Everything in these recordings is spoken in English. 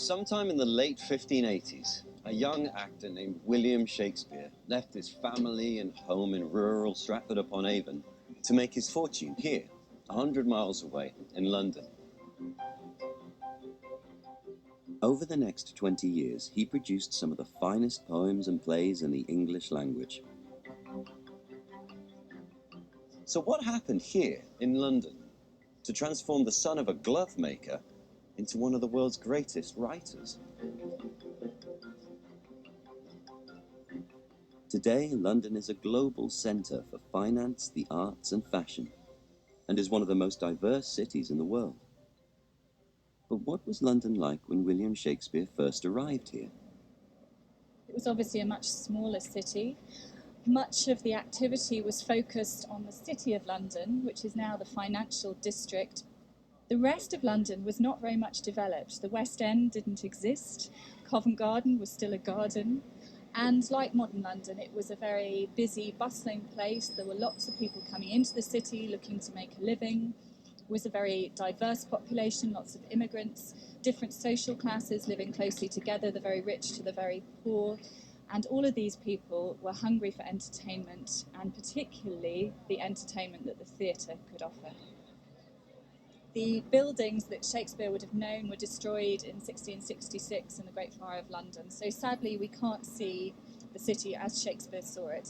Sometime in the late 1580s, a young actor named William Shakespeare left his family and home in rural Stratford-upon-Avon to make his fortune here, 100 miles away in London. Over the next 20 years, he produced some of the finest poems and plays in the English language. So what happened here in London to transform the son of a glove maker into one of the world's greatest writers? Today, London is a global centre for finance, the arts and fashion, and is one of the most diverse cities in the world. But what was London like when William Shakespeare first arrived here? It was obviously a much smaller city. Much of the activity was focused on the City of London, which is now the financial district. The rest of London was not very much developed. The West End didn't exist. Covent Garden was still a garden. And like modern London, it was a very busy, bustling place. There were lots of people coming into the city looking to make a living. It was a very diverse population, lots of immigrants, different social classes living closely together, the very rich to the very poor. And all of these people were hungry for entertainment, and particularly the entertainment that the theatre could offer. The buildings that Shakespeare would have known were destroyed in 1666 in the Great Fire of London. So sadly, we can't see the city as Shakespeare saw it.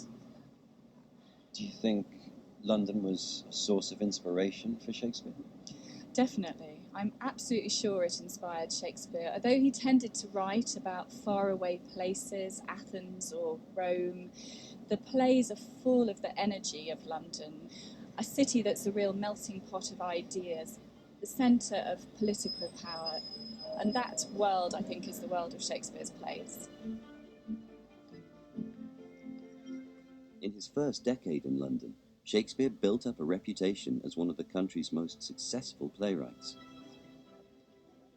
Do you think London was a source of inspiration for Shakespeare? Definitely. I'm absolutely sure it inspired Shakespeare. Although he tended to write about faraway places, Athens or Rome, the plays are full of the energy of London, a city that's a real melting pot of ideas, the centre of political power. And that world, I think, is the world of Shakespeare's plays. In his first decade in London, Shakespeare built up a reputation as one of the country's most successful playwrights.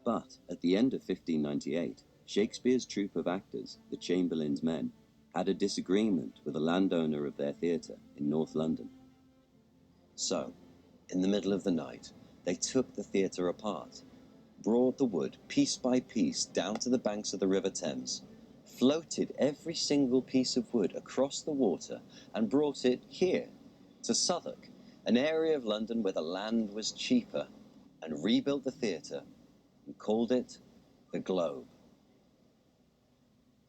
But at the end of 1598, Shakespeare's troupe of actors, the Chamberlain's Men, had a disagreement with a landowner of their theatre in North London. So, in the middle of the night, they took the theatre apart, brought the wood piece by piece down to the banks of the River Thames, floated every single piece of wood across the water and brought it here, to Southwark, an area of London where the land was cheaper, and rebuilt the theatre and called it the Globe.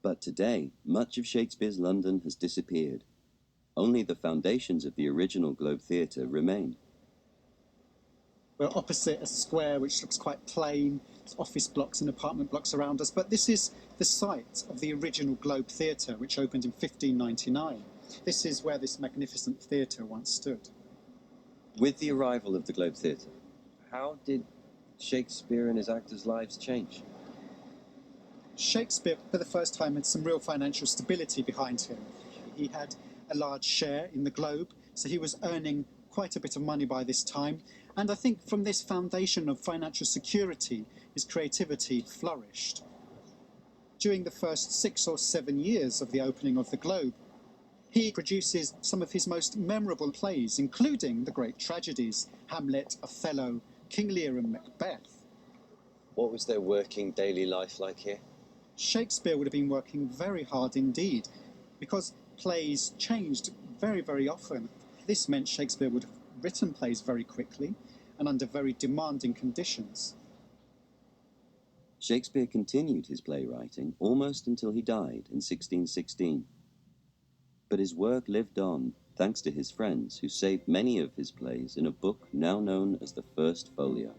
But today, much of Shakespeare's London has disappeared. Only the foundations of the original Globe Theatre remain. We're opposite a square which looks quite plain. There's office blocks and apartment blocks around us, but this is the site of the original Globe Theatre, which opened in 1599. This is where this magnificent theatre once stood. With the arrival of the Globe Theatre, how did Shakespeare and his actors' lives change? Shakespeare, for the first time, had some real financial stability behind him. He had a large share in the Globe, so he was earning quite a bit of money by this time. And I think from this foundation of financial security, his creativity flourished. During the first 6 or 7 years of the opening of the Globe, he produces some of his most memorable plays, including the great tragedies, Hamlet, Othello, King Lear and Macbeth. What was their working daily life like here? Shakespeare would have been working very hard indeed, because plays changed very, very often. This meant Shakespeare would have written plays very quickly and under very demanding conditions. Shakespeare continued his playwriting almost until he died in 1616. But his work lived on, thanks to his friends who saved many of his plays in a book now known as the First Folio.